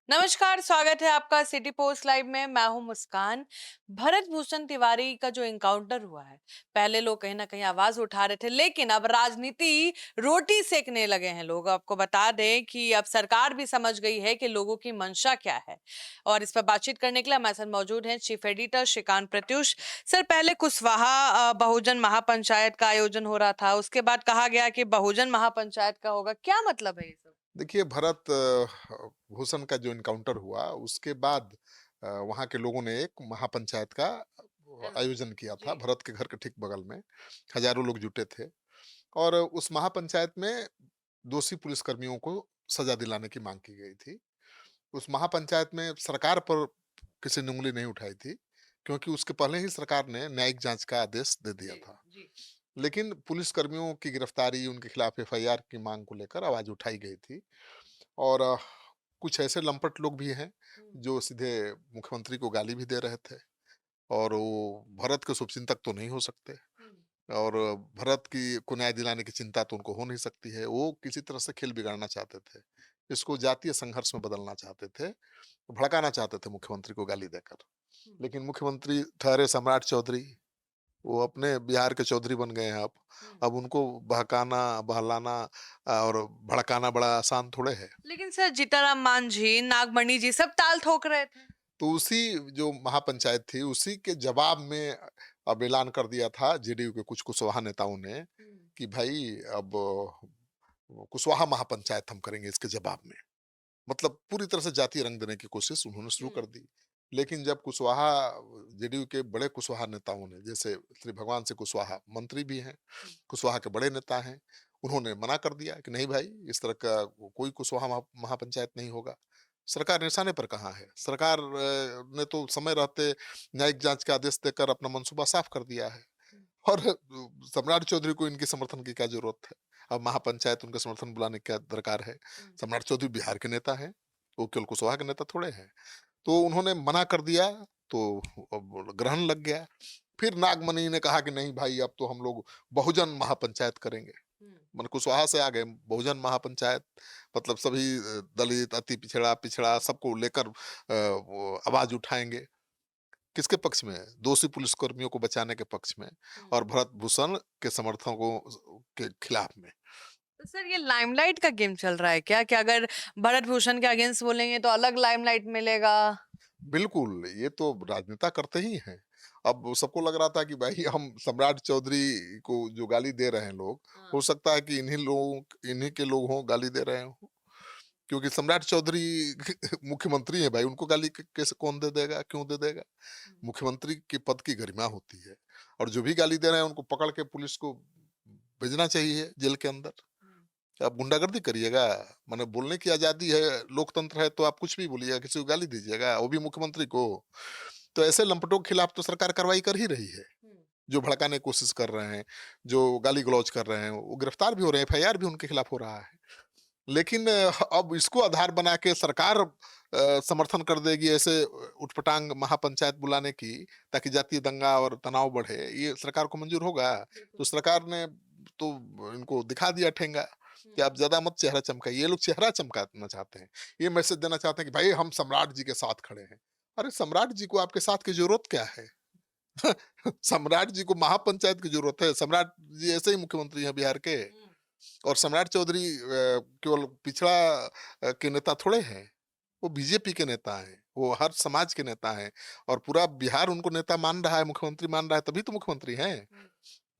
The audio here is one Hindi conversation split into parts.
नमस्कार, स्वागत है आपका सिटी पोस्ट लाइव में। मैं हूं मुस्कान। भरत भूषण तिवारी का जो एनकाउंटर हुआ है, पहले लोग कहीं ना कहीं आवाज उठा रहे थे, लेकिन अब राजनीति रोटी सेकने लगे हैं लोग। आपको बता दें कि अब सरकार भी समझ गई है कि लोगों की मंशा क्या है। और इस पर बातचीत करने के लिए हमारे साथ मौजूद हैं chief editor Shrikant Pratyush. Sir, पहले कुशवाहा बहुजन महापंचायत का आयोजन हो रहा था, उसके बाद कहा गया कि बहुजन महापंचायत का होगा। क्या मतलब है ये सब? देखिए भरत भूषण का जो एनकाउंटर हुआ उसके बाद वहाँ के लोगों ने एक महापंचायत का आयोजन किया था जी। भरत के घर के ठीक बगल में। हजारों लोग जुटे थे और उस महापंचायत में दोषी पुलिसकर्मियों को सजा दिलाने की मांग की गई थी। उस महापंचायत में सरकार पर किसी ने उंगली नहीं उठाई थी, क्योंकि उसके पहले ही सरकार ने न्यायिक जांच का आदेश दे दिया जी। था। जी। लेकिन पुलिसकर्मियों की गिरफ्तारी, उनके खिलाफ एफआईआर की मांग को लेकर आवाज उठाई गई थी। और कुछ ऐसे लंपट लोग भी हैं हम्म। जो सीधे मुख्यमंत्री को गाली भी दे रहे थे। और वो भरत के शुभचिंतक तो नहीं हो सकते। हम्म। और भरत की को न्याय दिलाने की चिंता तो उनको हो नहीं सकती है। वो किसी तरह से खेल बिगाड़ना चाहते थे, इसको जातीय संघर्ष में बदलना चाहते थे, भड़काना चाहते थे मुख्यमंत्री को गाली देकर। हम्म। लेकिन मुख्यमंत्री ठहरे सम्राट चौधरी, वो अपने बिहार के चौधरी बन गए हैं अब। हम्म। अब उनको बहकाना, बहलाना और भड़काना बड़ा आसान थोड़े है। लेकिन सर, जीताराम मांझी, नागमणि जी सब ताल ठोक रहे थे। तो उसी जो महापंचायत थी, उसी के जवाब में अब ऐलान कर दिया था जेडीयू के कुछ कुशवाहा नेताओं ने हम्म। कि भाई अब कुशवाहा महापंचायत हम करेंगे इसके जवाब में। मतलब पूरी तरह से जातीय रंग देने की कोशिश उन्होंने शुरू कर हम्म। दी। लेकिन जब कुशवाहा जेडीयू के बड़े कुशवाहा नेताओं ने, जैसे श्री भगवान सिंह कुशवाहा मंत्री भी हैं, हम्म। कुशवाहा के बड़े नेता हैं, उन्होंने मना कर दिया कि नहीं भाई, इस तरह का कोई कुशवाहा महापंचायत नहीं होगा। सरकार निशाने पर कहाँ है? सरकार ने तो समय रहते न्यायिक जांच का आदेश देकर अपना मंसूबा साफ कर दिया है। हम्म। और सम्राट चौधरी को इनके समर्थन की क्या जरूरत है? अब महापंचायत उनके समर्थन बुलाने की क्या दरकार है? हम्म। सम्राट चौधरी बिहार के नेता हैं, वो केवल कुशवाहा के नेता थोड़े हैं। तो उन्होंने मना कर दिया, तो अब ग्रहण लग गया। फिर नागमणि ने कहा कि नहीं भाई, अब तो हम लोग बहुजन महापंचायत करेंगे। हम्म। मन कुशवाहा से आ गए बहुजन महापंचायत। मतलब सभी दलित, अति पिछड़ा, पिछड़ा सबको लेकर वो आवाज उठाएंगे। किसके पक्ष में? दोषी पुलिसकर्मियों को बचाने के पक्ष में हम्म। और भरत भूषण के समर्थकों के खिलाफ में। तो सर, ये लाइमलाइट का गेम चल रहा है क्या? कि अगर भरत भूषण के अगेंस्ट बोलेंगे तो अलग लाइमलाइट मिलेगा? बिल्कुल, ये तो राजनेता करते ही हैं। अब सबको लग रहा था कि भाई हम सम्राट चौधरी को जो गाली दे रहे हैं लोग, हो हाँ। सकता है कि इन्हीं के लोग हों गाली दे रहे हों। क्योंकि सम्राट चौधरी मुख्यमंत्री हैं भाई, उनको गाली कैसे कौन दे देगा? क्यों दे देगा? हम्म। मुख्यमंत्री के पद की गरिमा होती है। और जो भी गाली दे रहे हैं उनको पकड़ के पुलिस को भेजना चाहिए जेल के अंदर। हम्म। आप गुंडागर्दी करिएगा? माने बोलने की आजादी है, लोकतंत्र है, तो आप कुछ भी बोलिएगा, किसी को गाली दीजिएगा, वो भी मुख्यमंत्री को। तो ऐसे लंपटों के खिलाफ तो सरकार कार्रवाई कर ही रही है। हम्म। जो भड़काने की कोशिश कर रहे हैं, जो गाली गलौज कर रहे हैं, वो गिरफ्तार भी हो रहे हैं, एफआईआर भी उनके खिलाफ हो रहा है। लेकिन अब इसको आधार बना के सरकार समर्थन कर देगी ऐसे उटपटांग महापंचायत बुलाने की, ताकि जातीय दंगा और तनाव बढ़े, ये सरकार को मंजूर होगा? बिल्कुल तो नहीं। सरकार ने तो इनको दिखा दिया ठेंगा कि हम्म। आप ज्यादा मत चेहरा चमकाइए। ये लोग चेहरा चमकाना चाहते हैं, ये मैसेज देना चाहते हैं कि भाई हम सम्राट जी के साथ खड़े हैं। अरे सम्राट जी को आपके साथ की जरूरत क्या है? सम्राट जी को महापंचायत की जरूरत है। सम्राट जी ऐसे ही मुख्यमंत्री हैं बिहार के। हम्म। और सम्राट चौधरी केवल पिछड़ा के नेता थोड़े हैं, वो बीजेपी के नेता हैं, वो हर समाज के नेता हैं। और पूरा बिहार उनको नेता मान रहा है, मुख्यमंत्री मान रहा है, तभी तो मुख्यमंत्री हैं। हम्म।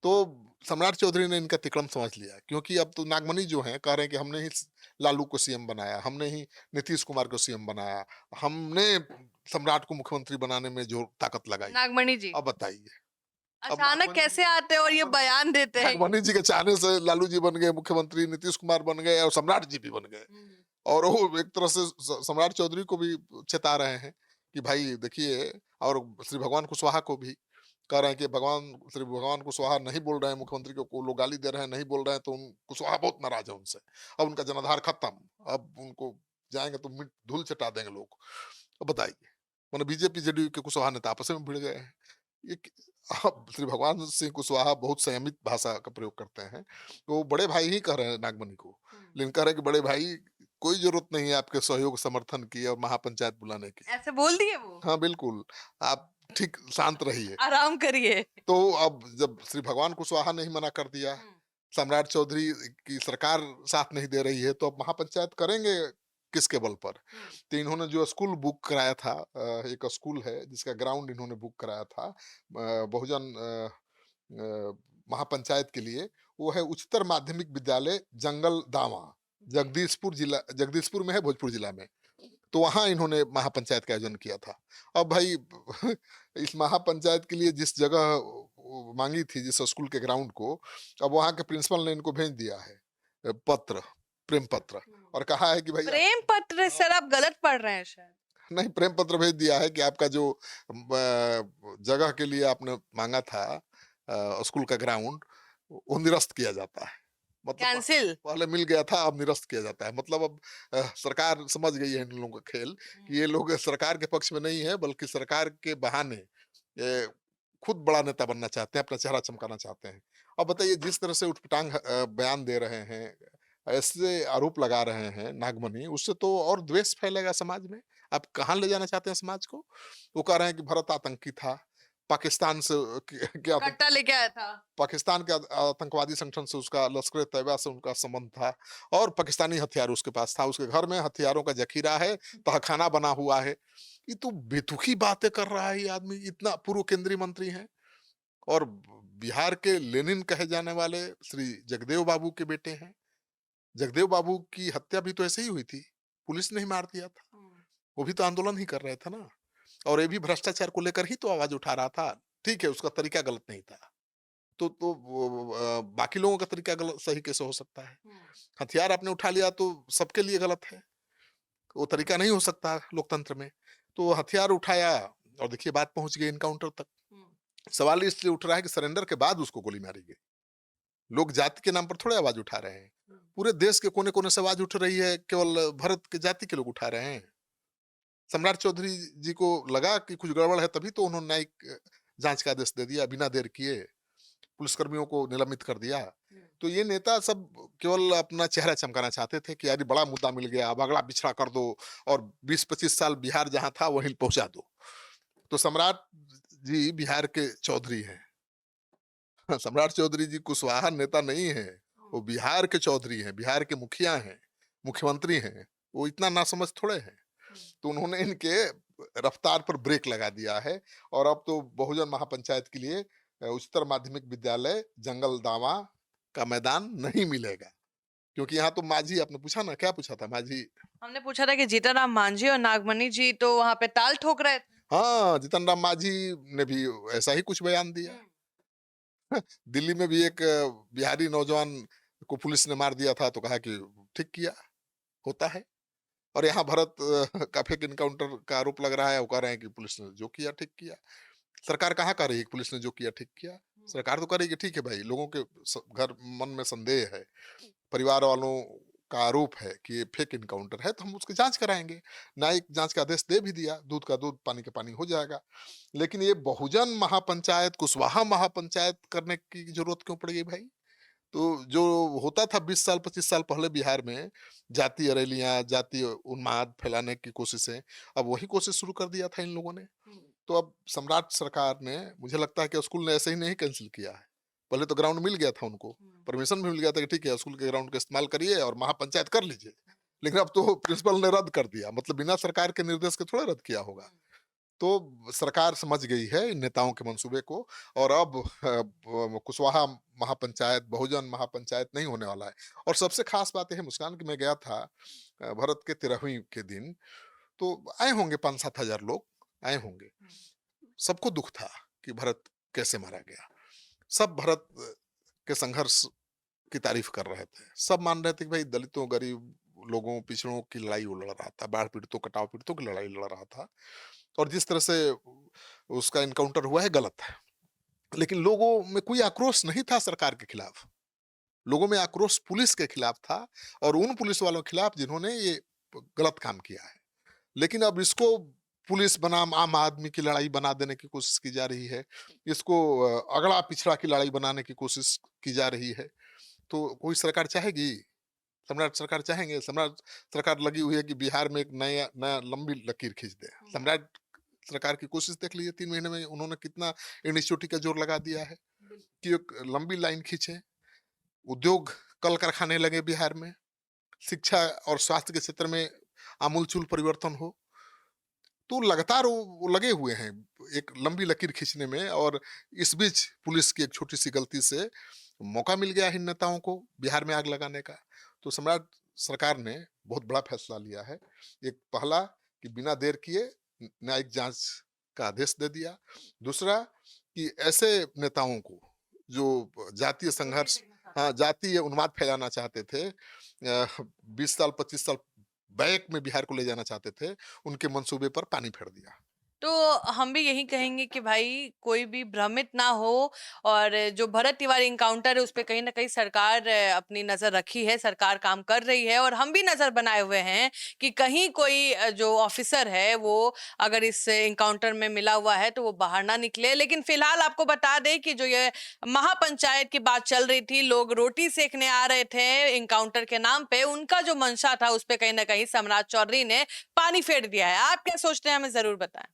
तो सम्राट चौधरी ने इनका तिकड़म समझ लिया, क्योंकि अब तो नागमणि जो हैं कह रहे हैं कि हमने ही लालू को सीएम बनाया, हमने ही नीतीश कुमार को सीएम बनाया, हमने सम्राट को मुख्यमंत्री बनाने में जो ताकत लगाई। नागमणि जी अब बताइए। अब अचानक कैसे आते हैं और ये बयान देते हैं ये? नागमणि जी के चाहने से लालू जी बन गए मुख्यमंत्री, नीतीश कुमार बन गए और सम्राट जी भी बन गए। हम्म। और वो एक तरह से सम्राट चौधरी को भी चेता रहे हैं कि भाई देखिए। और श्री भगवान कुशवाहा को भी कह रहे हैं कि भगवान श्री भगवान कुशवाहा नहीं बोल रहे हैं मुख्यमंत्री को लोग गाली दे रहे हैं, नहीं बोल रहे हैं, तो कुशवाहा बहुत नाराज है उनसे। अब उनका जनाधार खत्म। अब उनको जाएंगे तो मिट धूल चटा देंगे लोग। अब बताइए, मैंने बीजेपी जेडीयू के कुशवाहा नेता आपस में भिड़ गए हैं। ये अब श्री भगवान सिंह कुशवाहा बहुत संयमित भाषा का प्रयोग करते हैं, तो वो बड़े भाई ही कह रहे हैं नागमणि को। हम्म। लेकिन कह रहे हैं कि बड़े भाई कोई जरूरत नहीं है आपके सहयोग समर्थन की और महापंचायत बुलाने की। ऐसे बोल दिए वो? हाँ, बिल्कुल। आप ठीक शांत रहिए। आराम करिए। तो अब जब श्री भगवान कुशवाहा ने ही मना कर दिया, हुँ, सम्राट चौधरी की सरकार साथ नहीं दे रही है, तो अब महापंचायत करेंगे किसके बल पर? हुँ। तो इन्होंने जो स्कूल बुक कराया था, एक स्कूल है जिसका ग्राउंड इन्होंने बुक कराया था बहुजन महापंचायत के लिए, वो है उच्चतर माध्यमिक विद्यालय जंगल दावा, जी। जगदीशपुर में है, भोजपुर जिला में। तो वहाँ इन्होंने महापंचायत का आयोजन किया था। अब भाई इस महापंचायत के लिए जिस जगह वो माँगी थी, जिस स्कूल के ग्राउंड को, अब वहाँ के प्रिंसिपल ने इनको भेज दिया है पत्र, प्रेम पत्र, हुँ। और कहा है कि भाई आप प्रेम पत्र सर आप गलत पढ़ रहे हैं शायद। नहीं, प्रेम पत्र भेज दिया है कि आपका जो जगह के लिए आपने माँगा था स्कूल का ग्राउंड, वो निरस्त किया जाता है। मतलब कैंसल। पहले मिल गया था, अब निरस्त किया जाता है। मतलब अब सरकार समझ गई है इन लोगों का खेल कि हुँ। ये लोग सरकार के पक्ष में नहीं है, बल्कि सरकार के बहाने खुद बड़ा नेता बनना चाहते हैं, अपना चेहरा चमकाना चाहते हैं। अब बताइए जिस तरह से उटपटांग बयान दे रहे हैं, ऐसे आरोप लगा रहे हैं नागमणि, उससे तो और द्वेष फैलेगा समाज में। आप कहाँ ले जाना चाहते हैं समाज को? वो कह रहे हैं कि भारत आतंकी था, पाकिस्तान से के आतंक कट्टा लेके आया था। पाकिस्तान के आतंकवादी संगठन से उसका लश्कर-ए-तैयबा से उनका संबंध था, और पाकिस्तानी हथियार उसके पास था। उसके घर में हथियारों का ज़ख़ीरा है, तहखाना बना हुआ है। ये तो बेतुकी बातें कर रहा है ये आदमी, इतना पूर्व केंद्रीय मंत्री हैं, और बिहार के लेनिन कहे जाने वाले श्री जगदेव बाबू के बेटे हैं। जगदेव बाबू की हत्या भी तो ऐसे ही हुई थी, पुलिस ने ही मार दिया था। हुँ। वो भी तो आंदोलन ही कर रहे थे ना, और ये भी भ्रष्टाचार को लेकर ही तो आवाज़ उठा रहा था। ठीक है, उसका तरीका गलत नहीं था। तो बाकी लोगों का तरीका गलत सही कैसे हो सकता है? हुँ। हथियार आपने उठा लिया तो सबके लिए गलत है। वो तरीका नहीं हो सकता लोकतंत्र में। तो हथियार उठाया, और देखिए बात पहुँच गई एनकाउंटर तक। हुँ। सवाल इसलिए उठ रहा है कि सरेंडर के बाद उसको गोली मारी गई। लोग जाति के नाम पर थोड़े आवाज़ उठा रहे हैं। हुँ। पूरे देश के कोने-कोने से आवाज़ उठ रही है, केवल भरत के जाति के लोग उठा रहे हैं। सम्राट चौधरी जी को लगा कि कुछ गड़बड़ है, तभी तो उन्होंने न्यायिक जाँच का आदेश दे दिया बिना देर किए। पुलिसकर्मियों को निलंबित कर दिया। हुँ। तो ये नेता सब केवल अपना चेहरा चमकाना चाहते थे कि अरे बड़ा मुद्दा मिल गया, अब अगला पिछड़ा कर दो, और 20-25 साल बिहार जहाँ था वहीं पहुँचा दो। तो सम्राट जी बिहार के चौधरी हैं। सम्राट चौधरी जी कुशवाहा नेता नहीं हैं, वो हुँ। बिहार के चौधरी हैं, बिहार के मुखिया हैं, मुख्यमंत्री हैं। वो इतना नासमझ थोड़े हैं। हुँ। तो उन्होंने इनके रफ्तार पर ब्रेक लगा दिया है, और अब तो बहुजन महापंचायत के लिए उच्चतर माध्यमिक विद्यालय जंगल दावा का मैदान नहीं मिलेगा, क्योंकि यहाँ तो माझी, आपने पूछा ना, क्या पूछा था माझी? हमने पूछा था कि जीतनराम मांझी और नागमणि जी तो वहाँ पे ताल ठोक रहे थे। हाँ, जीतन राम माझी ने भी ऐसा ही कुछ बयान दिया। हुँ। दिल्ली में भी एक बिहारी नौजवान को पुलिस ने मार दिया था, तो कहा कि ठीक किया, होता है। और यहाँ भरत का फेक एनकाउंटर का आरोप लग रहा है, वो कह रहे हैं कि पुलिस ने जो किया ठीक किया। सरकार कहाँ कह रही है कि पुलिस ने जो किया ठीक किया? हुँ। सरकार तो कह रही है कि ठीक है भाई, लोगों के घर मन में संदेह है, परिवार वालों का आरोप है कि ये फेक एनकाउंटर है, तो हम उसकी जांच कराएंगे। न्यायिक जांच का आदेश दे भी दिया, दूध का दूध पानी का पानी हो जाएगा। लेकिन ये बहुजन महापंचायत, कुशवाहा महापंचायत करने की जरूरत क्यों पड़ गई भाई? तो जो होता था 20 साल 25 साल पहले बिहार में, जातीय रैलियां, जातीय उन्माद फैलाने की कोशिशें, अब वही कोशिश शुरू कर दिया था इन लोगों ने। हुँ। तो अब सम्राट सरकार ने, मुझे लगता है कि स्कूल ने ऐसे ही नहीं कैंसिल किया है। पहले तो ग्राउंड मिल गया था उनको, हुँ। परमिशन भी मिल गया था कि ठीक है स्कूल के ग्राउंड का इस्तेमाल करिए और महापंचायत कर लीजिए। लेकिन अब तो प्रिंसिपल ने रद्द कर दिया, मतलब बिना सरकार के निर्देश के थोड़ा रद्द किया होगा। हुँ। तो सरकार समझ गई है इन नेताओं के मंसूबे को, और अब कुशवाहा महापंचायत, बहुजन महापंचायत नहीं होने वाला है। और सबसे खास बात यह है मुस्कान, कि मैं गया था भरत के 13वीं के दिन, तो आए होंगे 5-7 हजार लोग आए होंगे। हुँ। सबको दुख था कि भरत कैसे मारा गया। सब भरत के संघर्ष की तारीफ कर रहे थे। सब मान रहे थे कि भाई दलितों, गरीब लोगों, पिछड़ों की लड़ाई वो लड़ रहा था, बाढ़ पीड़ितों, कटाव पीड़ितों की लड़ाई लड़ रहा था। और जिस तरह से उसका एनकाउंटर हुआ है गलत है। लेकिन लोगों में कोई आक्रोश नहीं था सरकार के खिलाफ। लोगों में आक्रोश पुलिस के खिलाफ था, और उन पुलिस वालों के खिलाफ जिन्होंने ये गलत काम किया है। लेकिन अब इसको पुलिस बनाम आम आदमी की लड़ाई बना देने की कोशिश की जा रही है। इसको अगड़ा पिछड़ा की लड़ाई बनाने की कोशिश की जा रही है। तो कोई सरकार चाहेगी? सम्राट सरकार चाहेंगे? सम्राट सरकार लगी हुई है कि बिहार में एक नया नया लंबी लकीर खींच दे। सम्राट सरकार की कोशिश देख लीजिए 3 महीने में उन्होंने कितना इनिशिएटिव का जोर लगा दिया है कि एक लंबी लाइन खींचे, उद्योग कल-कारखाने लगे बिहार में, शिक्षा और स्वास्थ्य के क्षेत्र में आमूल-चूल परिवर्तन हो। तो लगातार वो लगे हुए हैं एक लंबी लकीर खींचने में, और इस बीच पुलिस की एक छोटी-सी गलती से मौका मिल गया इन नेताओं को बिहार में आग लगाने का। तो सम्राट सरकार ने बहुत बड़ा फैसला लिया है। एक पहला कि बिना देर किए न्यायिक जांच का आदेश दे दिया। दूसरा कि ऐसे नेताओं को जो जातीय संघर्ष, हाँ, जातीय उन्माद फैलाना चाहते थे, 20 साल 25 साल बैक में बिहार को ले जाना चाहते थे, उनके मंसूबे पर पानी फेर दिया। तो हम भी यही कहेंगे कि भाई कोई भी भ्रमित ना हो, और जो भरत तिवारी इनकाउंटर है उस पे कहीं ना कहीं सरकार अपनी नजर रखी है, सरकार काम कर रही है, और हम भी नजर बनाए हुए हैं कि कहीं कोई जो ऑफिसर है वो अगर इस इनकाउंटर में मिला हुआ है तो वो बाहर ना निकले। लेकिन फिलहाल आपको बता दें कि जो ये महापंचायत की बात चल रही थी, लोग रोटी सेकने आ रहे थे इनकाउंटर के नाम पे, उनका जो मंशा था उस पे कहीं ना कहीं सम्राट चौधरी ने पानी फेर दिया है। आप क्या सोचते हैं, हमें जरूर बताएं।